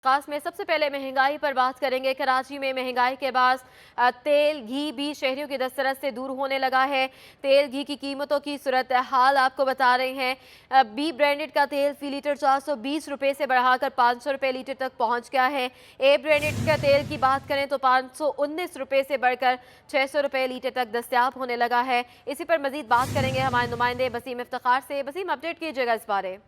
खास में सबसे पहले महंगाई पर बात करेंगे। कराची में महंगाई के बाद तेल घी भी शहरियों की दस्तरस से दूर होने लगा है। तेल घी की कीमतों की सूरत हाल आपको बता रहे हैं। बी ब्रांडेड का तेल फी लीटर 420 रुपये से बढ़ाकर 500 रुपये लीटर तक पहुंच गया है। ए ब्रांडेड का तेल की बात करें तो 519 रुपये से बढ़कर 600 रुपये लीटर तक दस्तयाब होने लगा है। इसी पर मजीद बात करेंगे हमारे नुमाइंदे वसीम इफ्तिखार से। वसीम, अपडेट कीजिएगा इस बारे।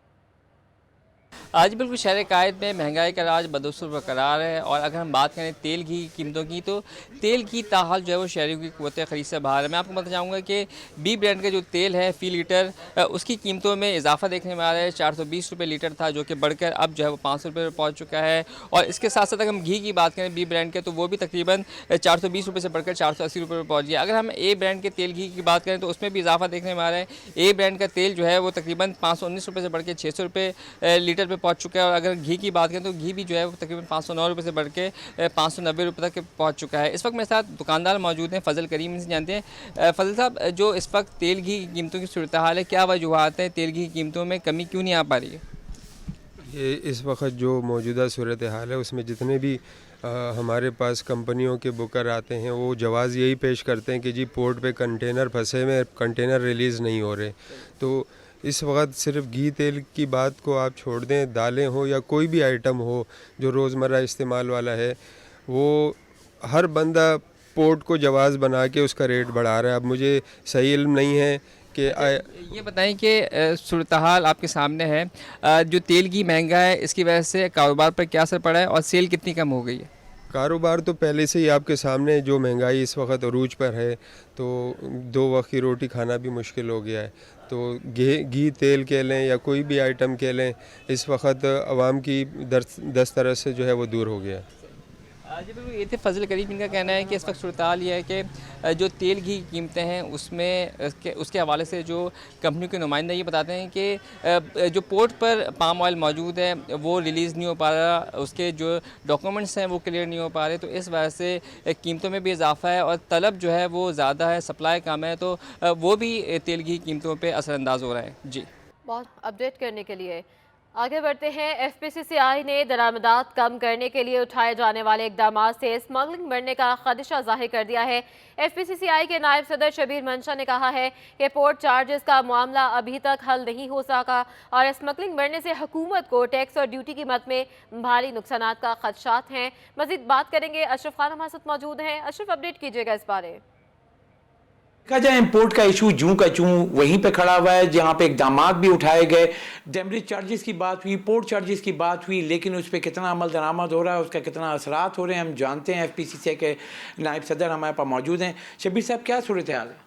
आज बिल्कुल शहर कायद में महंगाई का राज बदस्तूर बरकरार है। और अगर हम बात करें तेल घी की कीमतों की, तो तेल की ताहाल जो है वो शहरियों की क़ुव्वत ख़रीद से बाहर है। मैं आपको बताना चाहूँगा कि बी ब्रांड का जो तेल है फ़ी लीटर उसकी कीमतों में इजाफा देखने में आ रहा है। 420 रुपये लीटर था, जो कि बढ़कर अब जो है वो 500 रुपये पर पहुँच चुका है। और इसके साथ साथ अगर हम घी की बात करें बी ब्रांड के, तो वो भी तकरीबन 420 रुपये से बढ़कर 480 रुपये पर पहुँच गया। अगर हम ए ब्रांड के तेल घी की बात करें तो उसमें भी इजाफा देखने में आ रहा है। ए ब्रांड का तेल जो है वो तकरीबन 519 रुपये से बढ़ के 600 रुपये लीटर पर पहुँच चुका है। और अगर घी की बात करें तो घी भी जो है वो तकरीबन 509 रुपये से बढ़ के 590 रुपये तक पहुंच चुका है। इस वक्त मेरे साथ दुकानदार मौजूद हैं, फजल करीम, इनसे जानते हैं। फजल साहब, जो इस वक्त तेल घी की कीमतों की सूरत हाल है, क्या वजूहत हैं, तेल घी की कीमतों में कमी क्यों नहीं आ पा रही है? ये इस वक्त जो मौजूदा सूरत हाल है उसमें जितने भी हमारे पास कंपनियों के बुकर आते हैं वो जवाज़ यही पेश करते हैं कि जी पोर्ट पे कंटेनर फंसे हुए, कंटेनर रिलीज़ नहीं हो रहे। तो इस वक्त सिर्फ घी तेल की बात को आप छोड़ दें, दालें हो या कोई भी आइटम हो जो रोज़मर्रा इस्तेमाल वाला है, वो हर बंदा पोर्ट को जवाज़ बना के उसका रेट बढ़ा रहा है। अब मुझे सही इल्म नहीं है कि ये बताएं कि सूरत हाल आपके सामने है। जो तेल घी महंगा है, इसकी वजह से कारोबार पर क्या असर पड़ा है और सेल कितनी कम हो गई है? कारोबार तो पहले से ही आपके सामने, जो महंगाई इस वक्त अरूज पर है, तो 2 वक्त की रोटी खाना भी मुश्किल हो गया है। तो घी तेल कह लें या कोई भी आइटम कह लें, इस वक्त आवाम की दस्तरस से जो है वो दूर हो गया है। जी बिल्कुल, ये थे फजल करीम। इनका कहना है कि इस वक्त सूरत हाल ये है कि जो तेल घी की कीमतें हैं उसमें उसके हवाले से जो कंपनी के नुमाइंदे ये बताते हैं कि जो पोर्ट पर पाम ऑयल मौजूद है वो रिलीज़ नहीं हो पा रहा, उसके जो डॉक्यूमेंट्स हैं वो क्लियर नहीं हो पा रहे। तो इस वजह से कीमतों में भी इजाफा है और तलब जो है वो ज़्यादा है, सप्लाई कम है, तो वो भी तेल घी की कीमतों पर असरअंदाज हो रहा है। जी, बहुत अपडेट करने के लिए आगे बढ़ते हैं। एफपीसीसीआई ने दरामदात कम करने के लिए उठाए जाने वाले इकदाम से स्मगलिंग बढ़ने का खदशा जाहिर कर दिया है। एफपीसीसीआई के नायब सदर शबीर मंशा ने कहा है कि पोर्ट चार्जेस का मामला अभी तक हल नहीं हो सका और स्मगलिंग बढ़ने से हुकूमत को टैक्स और ड्यूटी की मद में भारी नुकसानात का खदशात हैं। मजीद बात करेंगे, अशरफ खान हमारे साथ मौजूद हैं। अशरफ, अपडेट कीजिएगा इस बारे। देखा जाए इंपोर्ट का इशू जूं का जूं वहीं पे खड़ा हुआ है, जहां पे इकदाम भी उठाए गए। डेमरेज चार्जेस की बात हुई, पोर्ट चार्जेस की बात हुई, लेकिन उस पर कितना अमल दरामद हो रहा है, उसका कितना असरात हो रहे हैं, हम जानते हैं। एफपीसीसीआई के नायब सदर हमारे पास मौजूद हैं। शबीर साहब, क्या सूरत हाल है?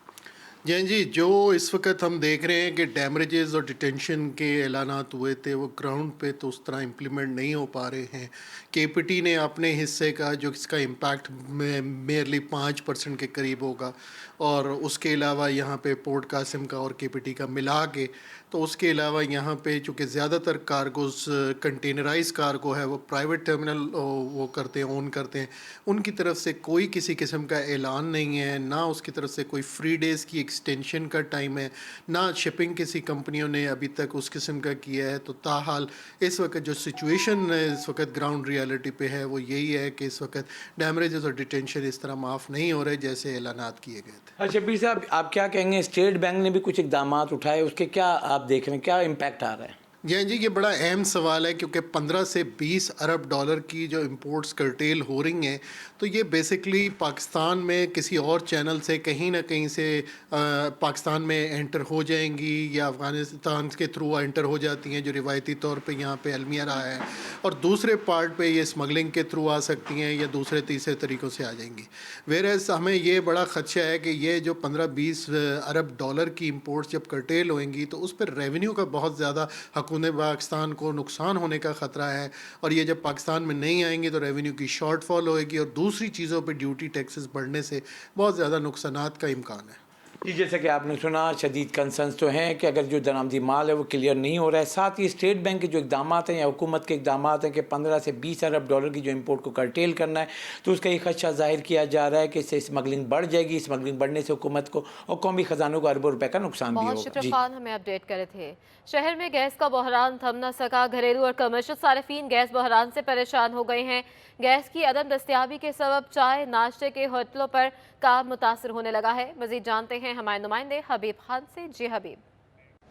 जी, जो इस वक्त हम देख रहे हैं कि डैमरेजेस और डिटेंशन के ऐलानात हुए थे वो ग्राउंड पे तो उस तरह इम्प्लीमेंट नहीं हो पा रहे हैं। केपीटी ने अपने हिस्से का जो इसका इम्पैक्ट मेयरली 5% के करीब होगा, और उसके अलावा यहाँ पे पोर्ट कासिम का और केपीटी का मिला के, तो उसके अलावा यहाँ पे चूँकि ज़्यादातर कार्गोस कंटेनराइज कार्गो है वो प्राइवेट टर्मिनल वो करते हैं, ओन करते हैं, उनकी तरफ से कोई किसी किस्म का ऐलान नहीं है, ना उसकी तरफ से कोई फ्री डेज़ की एक्सटेंशन का टाइम है, ना शिपिंग किसी कंपनियों ने अभी तक उस किस्म का किया है। तो ताहाल इस वक्त जो सिचुएशन इस वक्त ग्राउंड रियलिटी पे है वो यही है कि इस वक्त डैमरेजेस और डिटेंशन इस तरह माफ़ नहीं हो रहे जैसे ऐलानात किए गए थे। शबीर साहब, आप क्या कहेंगे? स्टेट बैंक ने भी कुछ इकदाम उठाए, उसके क्या आप देख रहे हैं, क्या इम्पैक्ट आ रहा है? जी, ये बड़ा अहम सवाल है, क्योंकि 15 से 20 अरब डॉलर की जो इंपोर्ट्स कर्टेल हो रही हैं, तो ये बेसिकली पाकिस्तान में किसी और चैनल से कहीं ना कहीं से पाकिस्तान में एंटर हो जाएंगी या अफ़गानिस्तान के थ्रू एंटर हो जाती हैं, जो रिवायती तौर पे यहाँ पे अलमिया रहा है, और दूसरे पार्ट पे ये स्मगलिंग के थ्रू आ सकती हैं या दूसरे तीसरे तरीक़ों से आ जाएंगी। वेरएज़ हमें ये बड़ा ख़दशा है कि ये जो 15-20 अरब डॉलर की इंपोर्ट्स जब कर्टेल होएंगी तो उस पर रेवेन्यू का बहुत ज़्यादा हुकूमत पाकिस्तान को नुकसान होने का ख़तरा है, और ये जब पाकिस्तान में नहीं आएंगे तो रेवेन्यू की शॉर्टफॉल होएगी और दूसरी चीज़ों पे ड्यूटी टैक्सेस बढ़ने से बहुत ज़्यादा नुकसानात का इम्कान है। जी, जैसे कि आपने सुना, शदीद कंसर्न्स तो हैं कि अगर जो दरामदी माल है वो क्लियर नहीं हो रहा है। साथ ही स्टेट बैंक के जो इकदाम हैं या हुकूमत के इकदाम हैं कि 15 से 20 अरब डॉलर की जो इंपोर्ट को कर्टेल करना है, तो उसका ये खदशा जाहिर किया जा रहा है कि इससे स्मगलिंग बढ़ जाएगी। स्मगलिंग बढ़ने से हुकूमत को और कौमी खजानों को अरबों रुपए का नुकसान भी बहुत होगा। शुक्रिया जी। खान, हमें अपडेट करे थे। शहर में गैस का बहरान थम न सका, घरेलू और कमर्शियल सार्फिन गैस बहरान से परेशान हो गए हैं। गैस की अदम दस्तयाबी के सबब चाय नाश्ते के होटलों पर काम मुतासर होने लगा है। मजीद जानते हैं हमारे नुमाइंदे हबीब खान से। जी हबीब।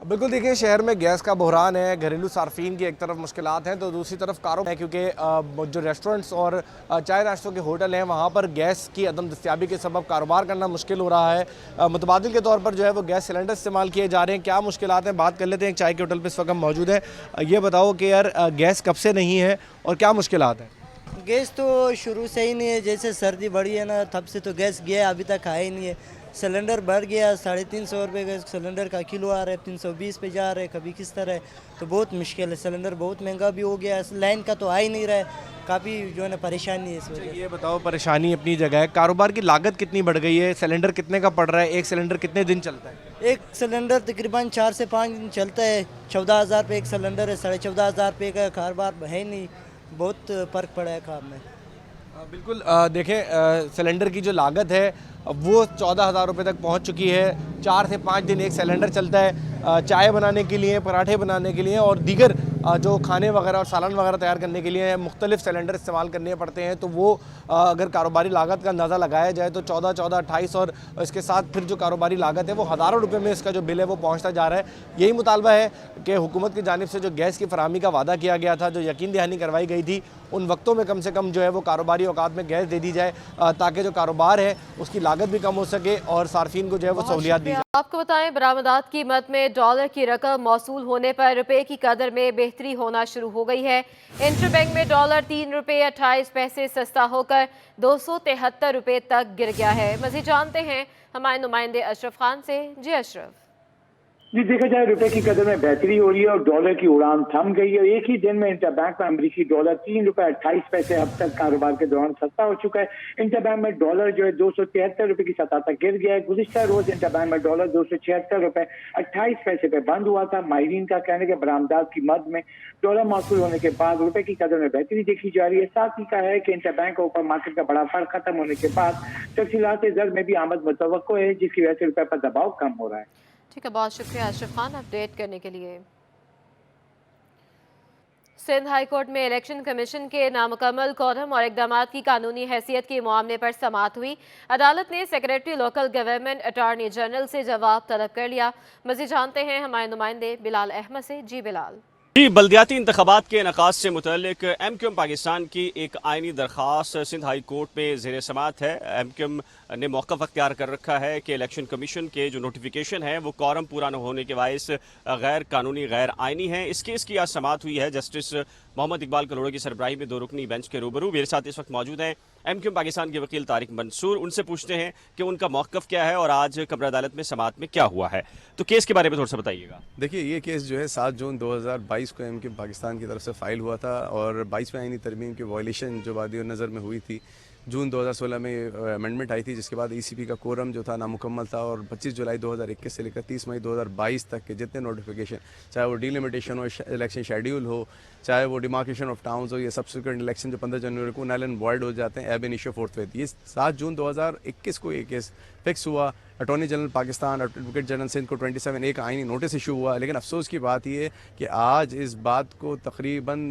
बिल्कुल, देखिए शहर में गैस का बहरान है, घरेलू सार्फिन की एक तरफ मुश्किलात हैं तो दूसरी तरफ कारोबार है, क्योंकि जो रेस्टोरेंट्स और चाय नाश्तों के होटल हैं वहाँ पर गैस की अदम दस्तयाबी के सबब कारोबार करना मुश्किल हो रहा है। मुतबादिल के तौर पर जो है वो गैस सिलेंडर इस्तेमाल किए जा रहे हैं। क्या मुश्किलात हैं, बात कर लेते हैं। एक चाय के होटल पर इस वक्त हम मौजूद हैं। ये बताओ कि यार गैस कब से नहीं है और क्या मुश्किलात हैं? गैस तो शुरू से ही नहीं है, जैसे सर्दी बढ़ी है ना तब से तो गैस गया, अभी तक आया ही नहीं है। सिलेंडर बढ़ गया, 350 रुपये का सिलेंडर का किलो आ रहा है, 320 पे जा रहा है, कभी किस तरह है, तो बहुत मुश्किल है। सिलेंडर बहुत महंगा भी हो गया, लाइन का तो आ ही नहीं रहा है, काफ़ी जो है ना परेशानी है इस वजह से। ये बताओ, परेशानी अपनी जगह है, कारोबार की लागत कितनी बढ़ गई है? सिलेंडर कितने का पड़ रहा है? एक सिलेंडर कितने दिन चलता है? एक सिलेंडर तकरीबन 4 से 5 दिन चलता है। 14,000 रुपये एक सिलेंडर है, 14,500 रुपये का कारोबार है नहीं, बहुत फ़र्क पड़ा है काम में। बिल्कुल, देखें सिलेंडर की जो लागत है वो 14,000 रुपये तक पहुंच चुकी है। 4 से 5 दिन एक सिलेंडर चलता है चाय बनाने के लिए, पराठे बनाने के लिए और दीगर जो खाने वगैरह और सालन वगैरह तैयार करने के लिए मुख्तलिफ सिलेंडर इस्तेमाल करने पड़ते हैं। तो वो अगर कारोबारी लागत का अंदाज़ा लगाया जाए तो 14, 28 और इसके साथ फिर जो कारोबारी लागत है वो हज़ारों रुपये में इसका जो बिल है वो पहुँचता जा रहा है। यही मुतालबा है कि हुकूमत की जानिब से जो गैस की फराहमी का वादा किया गया था, जो यकीन दहानी करवाई गई थी, उन वक्तों में कम से कम जो है वो कारोबारी औकात में गैस दे दी जाए ताकि जो कारोबार है उसकी लागत भी कम हो सके और सार्फिन को जो है वो सहूलियात दी जाए। आपको बताएं, बरामदात कीमत में डॉलर की रकम मौसूल होने पर रुपए की कदर में बेहतरी होना शुरू हो गई है। इंटरबैंक में डॉलर 3 रुपये 28 पैसे सस्ता होकर 273 रुपये तक गिर गया है। मज़ीद जानते हैं हमारे नुमाइंदे अशरफ खान से। जी अशरफ। जी, देखा जाए रुपए की कदर में बेहतरी हो रही है और डॉलर की उड़ान थम गई है। एक ही दिन में इंटरबैंक में अमरीकी डॉलर 3 रुपये 28 पैसे अब तक कारोबार के दौरान सस्ता हो चुका है। इंटरबैंक में डॉलर जो है 273 रुपये की सतह तक गिर गया है। गुज़िश्ता रोज इंटरबैंक में डॉलर 276 रुपये 28 पैसे पे बंद हुआ था। माहिरीन का कहना है कि बरामदात की मद में डॉलर मौसूल होने के बाद रुपए की कदर में बेहतरी देखी जा रही है। साथ ही का है कि इंटरबैंक और ओपन मार्केट का बड़ा फर्क खत्म होने के बाद तफसीलात ज़र में भी आमद मुतवक्को है, जिसकी वजह से रुपए पर दबाव कम हो रहा है। ठीक है, बहुत शुक्रिया अशरफ खान अपडेट करने के लिए। सिंध हाई कोर्ट में इलेक्शन कमीशन के नामुकम्मल कोरम और इकदामात की कानूनी हैसियत के मामले पर समाअत हुई। अदालत ने secretary local government attorney general से जवाब तलब कर लिया। मज़ीद जानते हैं हमारे नुमाइंदे बिलाल अहमद से। जी बिलाल। जी, बल्दियाती इंतखाबात के इनकाद से मुतल्लिक MQM पाकिस्तान की एक आइनी दरख्वास्त सिंध हाई कोर्ट में ज़ेर समाअत है। MQM ने मौक़िफ़ अख्तियार कर रखा है कि इलेक्शन कमीशन के जो नोटिफिकेशन है वो कॉरम पूरा न होने के बायस गैर कानूनी गैर आइनी है। इस केस की आज समाअत हुई है जस्टिस मोहम्मद इकबाल कलोड़ा की सरबराही में 2 रुकनी बेंच के रूबरू। मेरे साथ इस वक्त मौजूद हैं MQM पाकिस्तान के वकील तारिक मंसूर। उनसे पूछते हैं कि उनका मौक़िफ़ क्या है और आज कब्र अदालत में समाअत में क्या हुआ है। तो केस के बारे में थोड़ा सा बताइएगा। देखिए, ये केस जो है 7 जून 2022 को MQM पाकिस्तान की तरफ से फ़ाइल हुआ था और 22वें आईनी तरमीम की वायलेशन जो वादी नज़र में हुई थी। जून 2016 में अमेंडमेंट आई थी, जिसके बाद ECP का कोरम जो था नामुकम्मल था और 25 जुलाई 2021 से लेकर 30 मई 2022 तक के जितने नोटिफिकेशन, चाहे वो डिलिमिटेशन हो, इलेक्शन शेड्यूल हो, चाहे वो डिमार्केशन ऑफ टाउन्स हो, या सब्सिक्वेंट इलेक्शन जो 15 जनवरी को नल एंड वॉइड हो जाते हैं एब इनिशियो फोर्थवेथ। ये 7 जून 2021 को ये केस फिक्स हुआ। Attorney general Pakistan, advocate general Sindh को 27A का आइनी नोटिस इशू हुआ। लेकिन अफसोस की बात यह है कि आज इस बात को तकरीबन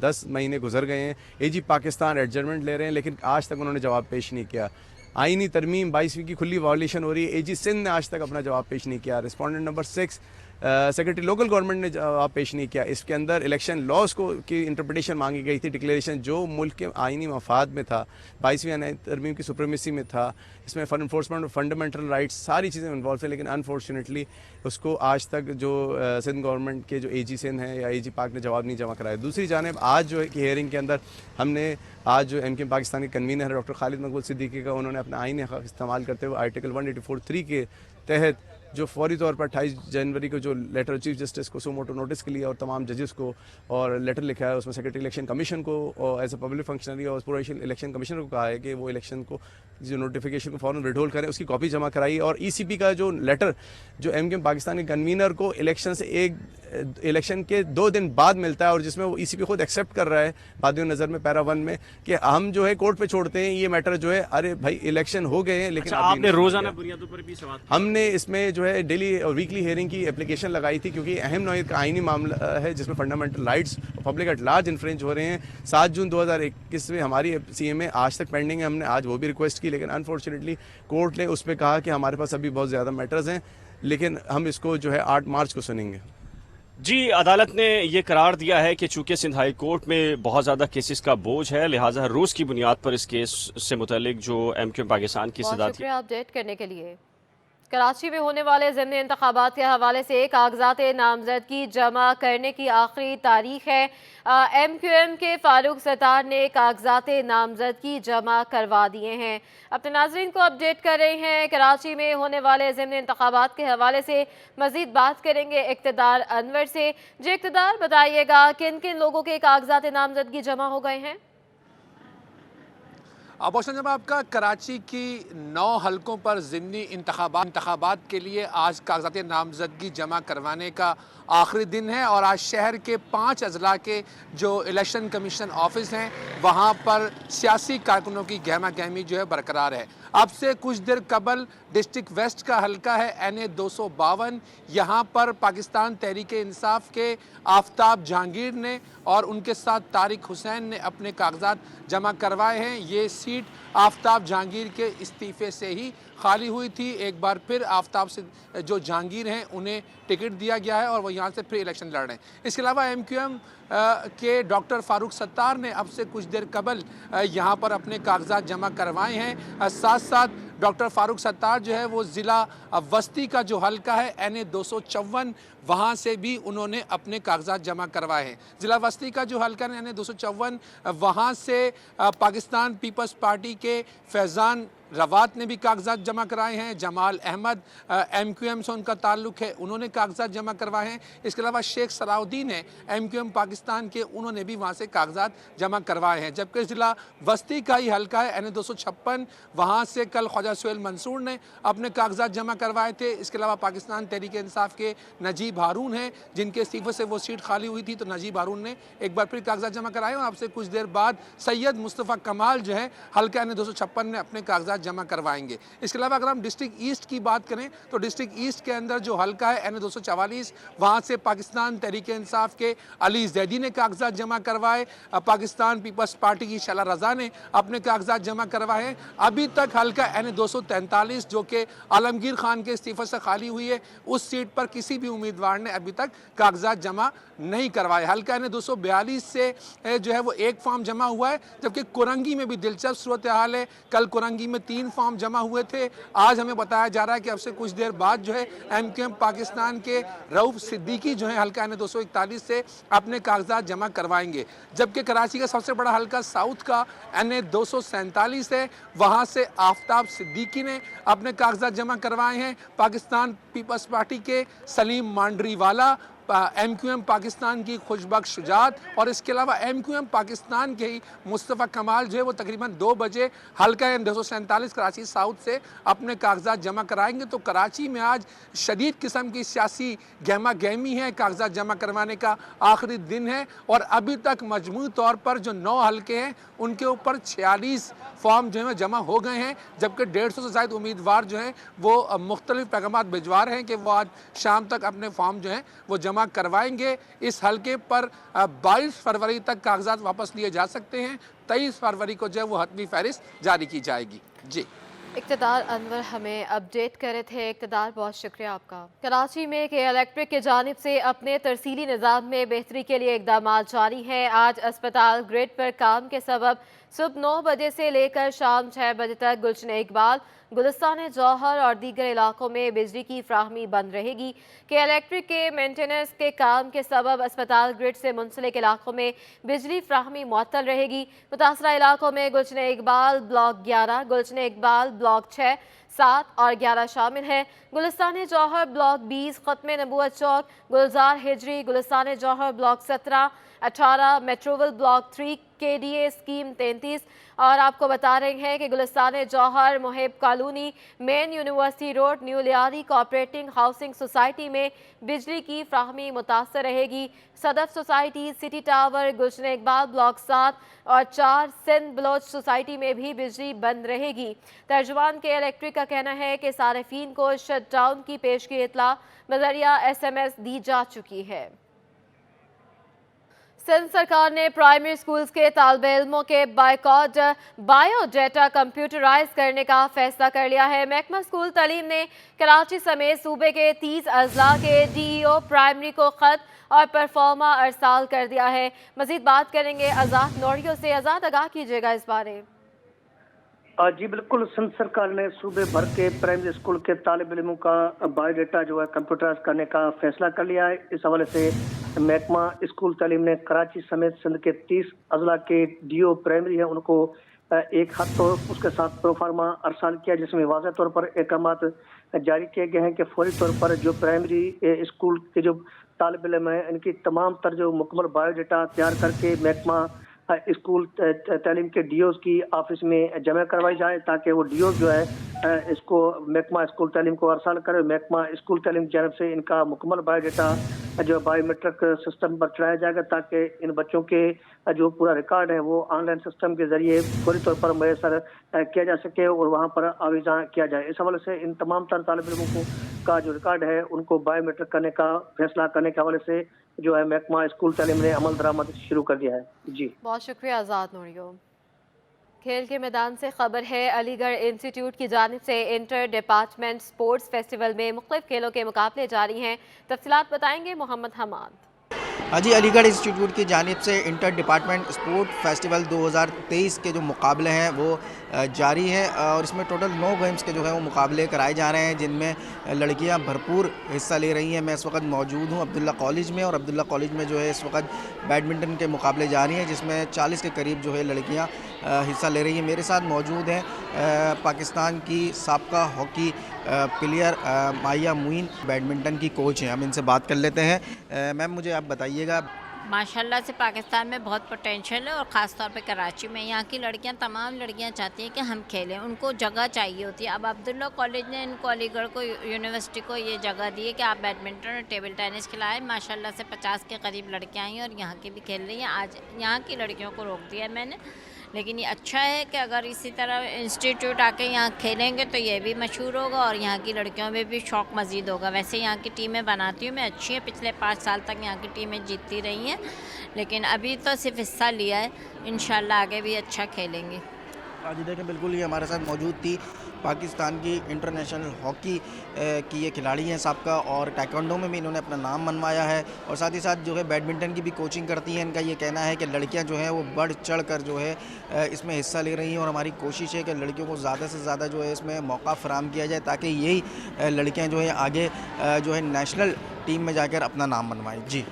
10 महीने गुजर गए हैं। AG पाकिस्तान एडजर्मेंट ले रहे हैं लेकिन आज तक उन्होंने जवाब पेश नहीं किया। आइनी तरमीम 22वीं की खुली वायलेशन हो रही है। AG सिंध ने आज तक अपना जवाब पेश नहीं किया। Respondent number 6 secretary local government ने जवाब पेश नहीं किया। इसके अंदर इलेक्शन लॉज को की इंटरप्रिटेशन मांगी गई थी, डिक्लेरेशन जो मुल्क के आइनी मफाद में था, 22वीं आइनी तरमीम की सुप्रीमेसी में था। इसमें एनफोर्समेंट ऑफ फंडामेंटल राइट्स सारी चीज़ें इन्वॉल्व हैं, लेकिन अनफॉर्चुनेटली उसको आज तक जो सिंध गवर्नमेंट के जो AG सिंध हैं या AG पाक ने जवाब नहीं जमा कराया। दूसरी जानिब आज जो है कि हेयरिंग के अंदर हमने आज जो MQM पाकिस्तान के कन्वीनर है डॉक्टर खालिद मकबूल सिद्दीकी का, उन्होंने अपना आईनी हक़ इस्तेमाल करते हुए आर्टिकल 184(3) के तहत जो फौरी तौर पर 28 जनवरी को जो लेटर चीफ जस्टिस को सुमोटो नोटिस के लिए और तमाम जजेस को और लेटर लिखा है, उसमें सेक्रेटरी इलेक्शन कमीशन को और एज ए पब्लिक फंक्शनरी और पूरा इलेक्शन कमीशनर को कहा है कि वो इलेक्शन को जो नोटिफिकेशन को फ़ौरन विड्रॉल करें, उसकी कॉपी जमा कराई। और ईसीपी का जो लेटर जो एमक्यूएम पाकिस्तान के कन्वीनर को इलेक्शन के 2 दिन बाद मिलता है और जिसमें वो ईसीपी खुद एक्सेप्ट कर रहा है बादियों नज़र में पैरा 1 में कि हम जो है कोर्ट पे छोड़ते हैं ये मैटर जो है, अरे भाई इलेक्शन हो गए हैं लेकिन अच्छा, आपने रोजाना बुनियादों पर भी सवाल हमने इसमें जो है डेली और वीकली हियरिंग की एप्लीकेशन लगाई थी क्योंकि अहम नौयत का आईनी मामला है जिसमें fundamental rights public at large infringe हो रहे हैं। 7 जून 2021 में हमारी सीएमए आज तक पेंडिंग है, हमने आज वो भी रिक्वेस्ट की लेकिन अनफॉर्चुनेटली कोर्ट ने उस पर कहा कि हमारे पास अभी बहुत ज़्यादा मैटर्स हैं, लेकिन हम इसको जो है 8 मार्च को सुनेंगे। जी, अदालत ने ये करार दिया है कि चूंकि सिंध हाई कोर्ट में बहुत ज़्यादा केसेस का बोझ है, लिहाजा रोज़ की बुनियाद पर इस केस से मुतल्लिक जो एमक्यूएम पाकिस्तान की बहुत सदारती शुक्रिया अपडेट करने के लिए। कराची में होने वाले ज़िमनी इंतखाबात के हवाले से कागजात नामजदगी जमा करने की आखिरी तारीख है। एमक्यूएम के फारूक सत्तार ने कागजात नामजदगी जमा करवा दिए हैं। अपने नाज़रीन को अपडेट कर रहे हैं। कराची में होने वाले ज़िमनी इंतखाबात के हवाले से मज़ीद बात करेंगे इक़्तिदार अनवर से। जी इक़्तिदार, बताइएगा किन किन लोगों के कागजात नामजदगी जमा हो गए हैं? आभूषण जब आपका कराची की 9 हलकों पर ज़िमनी इंतखाबात के लिए आज कागजात नामजदगी जमा करवाने का आखिरी दिन है और आज शहर के 5 अजला के जो इलेक्शन कमीशन ऑफिस हैं वहाँ पर सियासी कारकुनों की गहमा गहमी जो है बरकरार है। अब से कुछ देर कबल डिस्ट्रिक्ट वेस्ट का हलका है NA 252, यहाँ पर पाकिस्तान तहरीक इंसाफ के आफ्ताब जहांगीर ने और उनके साथ तारिक हुसैन ने अपने कागजात जमा करवाए हैं। ये सीट आफ्ताब जहांगीर के इस्तीफ़े से ही खाली हुई थी। एक बार फिर आफ्ताब से जो जहांगीर हैं उन्हें टिकट दिया गया है और वो यहाँ से फिर इलेक्शन लड़ रहे हैं। इसके अलावा एमक्यूएम के डॉक्टर फारूक सत्तार ने अब से कुछ देर कबल यहाँ पर अपने कागजात जमा करवाए हैं। साथ साथ डॉक्टर फारूक सत्तार जो है वो ज़िला वस्ती का जो हलका है NA 254 वहाँ से भी उन्होंने अपने कागजात जमा करवाए हैं। ज़िला वस्ती का जो हलका है NA 254 वहाँ से पाकिस्तान पीपल्स पार्टी के फैज़ान रवात ने भी कागजात जमा कराए हैं। जमाल अहमद एमक्यूएम से उनका ताल्लुक़ है, उन्होंने कागजात जमा करवाए हैं। इसके अलावा शेख सलाउद्दीन है एमक्यूएम पाकिस्तान के, उन्होंने भी वहाँ से कागजात जमा करवाए हैं। जबकि ज़िला वस्ती का ही हलका है NA 256 वहाँ से कल ख्वाजा सुहेल मंसूर ने अपने कागजात जमा करवाए थे। इसके अलावा पाकिस्तान तहरीक इंसाफ के नजीब हारून हैं जिनके इस्तीफ़े से वो सीट खाली हुई थी, तो नजीब हारून ने एक बार फिर कागजात जमा कराए और अब से कुछ देर बाद सैयद मुस्तफ़ा कमाल जो है हलका NA 256 ने अपने कागजात जमा करवाएंगे। इसके अलावा अगर हम डिस्ट्रिक्ट ईस्ट की बात करें तो डिस्ट्रिक्ट ईस्ट के अंदर जो हलका है NA 244 वहाँ से पाकिस्तान तहरीक इंसाफ के अली जैदी ने कागजात जमा करवाए। पाकिस्तान पीपल्स पार्टी की शला रज़ा ने अपने कागजात जमा करवाए। अभी तक हलका NA 243 जो कि आलमगीर खान के इस्तीफ़े से खाली हुई है, उस सीट पर किसी भी उम्मीदवार ने अभी तक कागजात जमा नहीं करवाए। हलका NA 242 से जो है वो 1 फॉर्म जमा हुआ है, जबकि कुरंगी में भी दिलचस्प सूरत हाल है। कल कुरंगी में 3 फॉर्म जमा हुए थे। आज हमें बताया जा रहा है कि अब से कुछ देर बाद जो है एमक्यूएम पाकिस्तान के रऊफ सिद्दीकी जो है हलका NA 241 से अपने कागजात जमा करवाएंगे। जबकि कराची का सबसे बड़ा हलका साउथ का NA 247 है, वहाँ से आफ्ताब सिद्दीकी ने अपने कागजात जमा करवाए हैं। पाकिस्तान पीपल्स पार्टी के सलीम मांडरीवाला, एमक्यूएम पाकिस्तान की खुशबख्श शुजात और इसके अलावा एमक्यूएम पाकिस्तान के ही मुस्तफ़ा कमाल जो है वो तकरीबन 2 बजे हलका NA 247 कराची साउथ से अपने कागजात जमा कराएंगे। तो कराची में आज शदीद किस्म की सियासी गहमा गहमी है। कागजात जमा करवाने का आखिरी दिन है और अभी तक मजमूई तौर पर जो 9 हलके हैं उनके ऊपर 46 फॉर्म जो है जमा हो गए हैं, जबकि 150 से ज़्यादा उम्मीदवार जो हैं वो मुख्तलिफ पैगाम भिजवा रहे हैं कि वो आज शाम तक अपने फॉर्म जो हैं वो जमा करवाएंगे। इस हलके पर 22 फरवरी तक कागजात वापस लिए जा सकते हैं। 23 फरवरी को जो है वो हतमी फहरिस्त जारी की जाएगी। जी, इक़्तिदार अनवर हमें अपडेट कर रहे थे। इक़्तिदार, बहुत शुक्रिया आपका। कराची में के इलेक्ट्रिक की जानिब से अपने तरसीली निज़ाम में बेहतरी के लिए इक़दाम जारी हैं। आज अस्पताल ग्रिड पर काम के सबब सुबह 9 बजे से लेकर शाम 6 बजे तक गुलशन इकबाल, गुलिस्तान जौहर और दीगर इलाकों में बिजली की फ्राहमी बंद रहेगी। के इलेक्ट्रिक के मेंटेनेंस के काम के सबब अस्पताल ग्रिड से मुंसलिक इलाकों में बिजली फ्राहमी मुअत्तल रहेगी। मुतासरा इलाकों में गुलशन इकबाल ब्लॉक 11, गुलशन इकबाल ब्लॉक 6, 7 और 11 शामिल हैं। गुलिस्तान जौहर ब्लॉक 20, ख़त्म नबूवत चौक, Gulzar Hijri, Gulistan Jauhar block 17, 18, Metroville block 3, KDA scheme 33। और आपको बता रहे हैं कि Gulistan Jauhar Muhib colony, main university road, new Lyari cooperative housing society में बिजली की फ्राहमी मुतासर रहेगी। Sadaf society, city tower, Gulshan Iqbal block 7 और 4, सिंध बलोच सोसाइटी में भी बिजली बंद रहेगी। तर्जुमान के इलेक्ट्रिक का कहना है कि सारिफीन को शट डाउन की पेशगी इतला बजरिया SMS दी जा चुकी है। सिंध सरकार ने प्राइमरी स्कूल्स के तालिबे इल्मों के बाइकॉट बायोडाटा कंप्यूटराइज करने का फैसला कर लिया है। महकमा स्कूल तालीम ने कराची समेत सूबे के 30 अजला के DEO प्राइमरी को खत और परफॉर्मा अरसाल कर दिया है। मजीद बात करेंगे आज़ाद नोरियो से। आज़ाद, आगाह कीजिएगा इस बारे। जी बिल्कुल, सिंध सरकार ने सूबे भर के प्राइमरी स्कूल के तालिब इल्मों का बायोडाटा जो है कंप्यूटराइज करने का फैसला कर लिया है। इस हवाले से महकमा स्कूल तालीम ने कराची समेत सिंध के 30 अजला के DEO प्राइमरी है उनको एक खत तो उसके साथ प्रोफार्मा अरसाल किया, जिसमें वाज़ह तौर पर अहकामात जारी किए गए हैं कि फौरी तौर पर जो प्राइमरी स्कूल के जो तालिब इल्म है इनकी तमाम तर जो मुकम्मल बायोडाटा तैयार करके महकमा स्कूल तालीम के DEOs की ऑफिस में जमा करवाई जाए, ताकि वो DEOs जो है इसको महकमा स्कूल तालीम को अरसाल करे। महकमा स्कूल तालीम की जानब से इनका मुकम्मल बायोडाटा जो बायोमेट्रिक सिस्टम पर चढ़ाया जाएगा, ताकि इन बच्चों के जो पूरा रिकॉर्ड है वो ऑनलाइन सिस्टम के जरिए फौरी तौर पर मैसर किया जा सके और वहाँ पर आवेजा किया जाए। इस हवाले से इन तमाम तर तालिब इल्मों का जो रिकॉर्ड है उनको बायोमेट्रिक करने का फैसला करने के हवाले से जो है महकमा स्कूल तालीम ने अमल दरामद शुरू कर दिया है। जी बहुत शुक्रिया आज़ाद नोरियो। खेल के मैदान से खबर है, अलीगढ़ इंस्टीट्यूट की जानिब से इंटर डिपार्टमेंट स्पोर्ट्स फेस्टिवल में मुख्तलिफ खेलों के मुकाबले जारी हैं। तफसीलात बताएंगे मोहम्मद हमाद। जी, अलीगढ़ इंस्टीट्यूट की जानिब से इंटर डिपार्टमेंट स्पोर्ट फेस्टिवल 2023 के जो मुकाबले हैं वो जारी है और इसमें टोटल 9 गेम्स के जो है वो मुकाबले कराए जा रहे हैं, जिनमें लड़कियां भरपूर हिस्सा ले रही हैं। मैं इस वक्त मौजूद हूं अब्दुल्ला कॉलेज में और अब्दुल्ला कॉलेज में जो है इस वक्त बैडमिंटन के मुकाबले जारी हैं, जिसमें 40 के करीब जो है लड़कियां हिस्सा ले रही हैं। मेरे साथ मौजूद हैं पाकिस्तान की साबका हॉकी प्लेयर माहिया मुइन, बैडमिंटन की कोच हैं। हम इनसे बात कर लेते हैं। मैम, मुझे आप बताइएगा। माशाल्लाह से पाकिस्तान में बहुत पोटेंशियल है और ख़ास तौर पे कराची में यहाँ की लड़कियाँ, तमाम लड़कियाँ चाहती हैं कि हम खेलें, उनको जगह चाहिए होती है। अब अब्दुल्ला कॉलेज ने इनको अलीगढ़ को यूनिवर्सिटी को ये जगह दी है कि आप बैडमिंटन और टेबल टेनिस खिलाएं। माशाल्लाह से 50 के करीब लड़कियाँ आई और यहाँ की भी खेल रही हैं। आज यहाँ की लड़कियों को रोक दिया है मैंने, लेकिन ये अच्छा है कि अगर इसी तरह इंस्टीट्यूट आके यहाँ खेलेंगे तो ये भी मशहूर होगा और यहाँ की लड़कियों में भी शौक़ मज़ीद होगा। वैसे यहाँ की टीमें बनाती हूँ मैं, अच्छी है, पिछले 5 साल तक यहाँ की टीमें जीतती रही हैं, लेकिन अभी तो सिर्फ हिस्सा लिया है, इंशाल्लाह आगे भी अच्छा खेलेंगे। आज देखें, बिल्कुल ये हमारे साथ मौजूद थी पाकिस्तान की इंटरनेशनल हॉकी की ये खिलाड़ी हैं साबका, और टाइकोंडो में भी इन्होंने अपना नाम मनवाया है और साथ ही साथ जो है बैडमिंटन की भी कोचिंग करती हैं। इनका ये कहना है कि लड़कियां जो हैं वो बढ़ चढ़ कर जो है इसमें हिस्सा ले रही हैं और हमारी कोशिश है कि लड़कियों को ज़्यादा से ज़्यादा जो है इसमें मौका फराहम किया जाए, ताकि यही लड़कियाँ जो है आगे जो है नेशनल टीम में जाकर अपना नाम मनवाएँ। जी।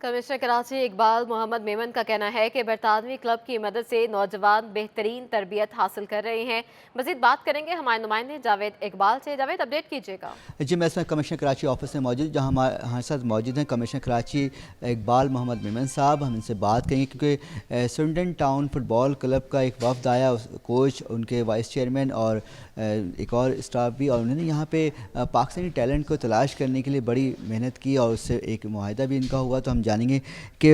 कमिश्नर कराची इकबाल मोहम्मद मेमन का कहना है कि बरतानवी क्लब की मदद से नौजवान बेहतरीन तरबियत हासिल कर रहे हैं। मज़ीद बात करेंगे हमारे नुमाइंदे जावेद इकबाल से। जावेद, अपडेट कीजिएगा। जी, मैं इसमें कमिश्नर कराची ऑफिस में मौजूद, जहाँ हमारे साथ मौजूद हैं कमिश्नर कराची इकबाल मोहम्मद मेमन साहब। हम इनसे बात करेंगे क्योंकि स्विंडन टाउन फुटबॉल क्लब का एक वफ्द आया, कोच, उनके वाइस चेयरमैन और एक और स्टाफ भी, और उन्होंने यहाँ पे पाकिस्तानी टैलेंट को तलाश करने के लिए बड़ी मेहनत की और उससे एक मुआहदा भी इनका हुआ। तो हम जानेंगे कि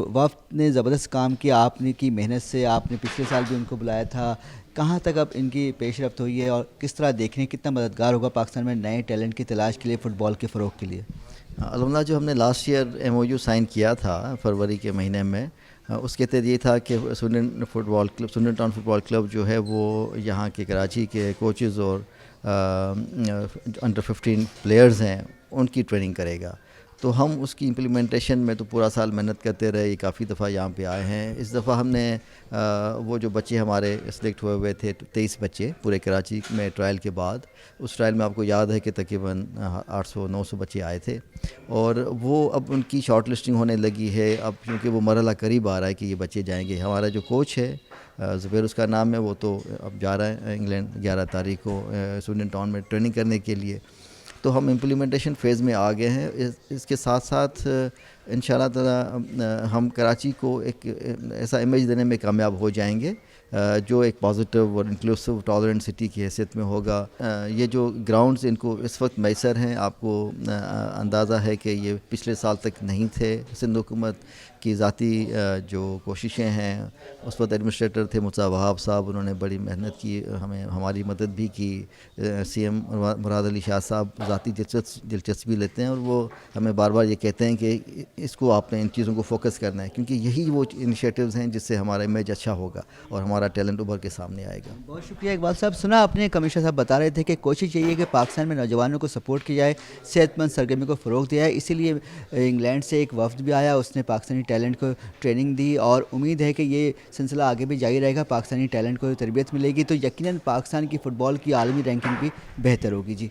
वफ्द ने ज़बरदस्त काम किया, आपने की मेहनत से, आपने पिछले साल भी उनको बुलाया था, कहाँ तक अब इनकी पेशरफ्त हुई है और किस तरह देखने कितना मददगार होगा पाकिस्तान में नए टैलेंट की तलाश के लिए, फ़ुटबॉल के फ़रोग़ के लिए। अलहमदुलिल्लाह, जो हमने लास्ट ईयर MOU साइन किया था फरवरी के महीने में, उसके तहत ये था कि स्विंडन टाउन फुटबॉल क्लब जो है वो यहाँ के कराची के कोचेज़ और अंडर 15 प्लेयर्स हैं उनकी ट्रेनिंग करेगा। तो हम उसकी इम्प्लीमेंटेशन में तो पूरा साल मेहनत करते रहे, काफ़ी दफ़ा यहाँ पे आए हैं। इस दफ़ा हमने वो जो बच्चे हमारे सिलेक्ट हुए थे 23 बच्चे पूरे कराची में ट्रायल के बाद, उस ट्रायल में आपको याद है कि तकरीबन 800-900 बच्चे आए थे और वो अब उनकी शॉर्ट लिस्टिंग होने लगी है। अब क्योंकि वो मरहला करीब आ रहा है कि ये बच्चे जाएंगे, हमारा जो कोच है زبیر اس کا نام ہے, وہ تو اب جا رہا ہے انگلینڈ 11 تاریخ کو سوئنٹن ٹاؤن میں ٹریننگ کرنے کے لیے. تو ہم امپلیمنٹیشن فیز میں آ گئے ہیں. اس کے ساتھ ساتھ انشاءاللہ تعالی ہم کراچی کو ایک ایسا امیج دینے میں کامیاب ہو جائیں گے جو ایک پازیٹیو اور انکلوسیو ٹالرنٹ سٹی کی حیثیت میں ہوگا. یہ جو گراؤنڈز ان کو اس وقت میسر ہیں, آپ کو اندازہ ہے کہ یہ پچھلے سال تک نہیں تھے. سندھ حکومت کی ذاتی جو کوششیں ہیں, اس وقت ایڈمنسٹریٹر تھے مصعب وہاب صاحب, انہوں نے بڑی محنت کی, ہماری مدد بھی کی. سی ایم مراد علی شاہ صاحب ذاتی دلچسپی لیتے ہیں اور وہ ہمیں بار بار یہ کہتے ہیں کہ اس کو آپ نے ان چیزوں کو فوکس کرنا ہے, کیونکہ یہی وہ انیشیٹوز ہیں جس سے ہمارا امیج اچھا ہوگا اور ہمارا ٹیلنٹ ابھر کے سامنے آئے گا. بہت شکریہ اقبال صاحب. سنا آپ نے کمشنر صاحب بتا رہے تھے کہ کوشش یہی ہے کہ پاکستان میں نوجوانوں کو سپورٹ کیا جائے, صحت مند سرگرمی کو فروغ دیا ہے. اسی لیے انگلینڈ سے ایک وفد بھی آیا, اس نے پاکستانی ٹیلنٹ کو ٹریننگ دی اور امید ہے کہ یہ سلسلہ آگے بھی جاری رہے گا. پاکستانی ٹیلنٹ کو تربیت ملے گی تو یقیناً پاکستان کی فٹ بال کی عالمی رینکنگ بھی بہتر ہوگی. جی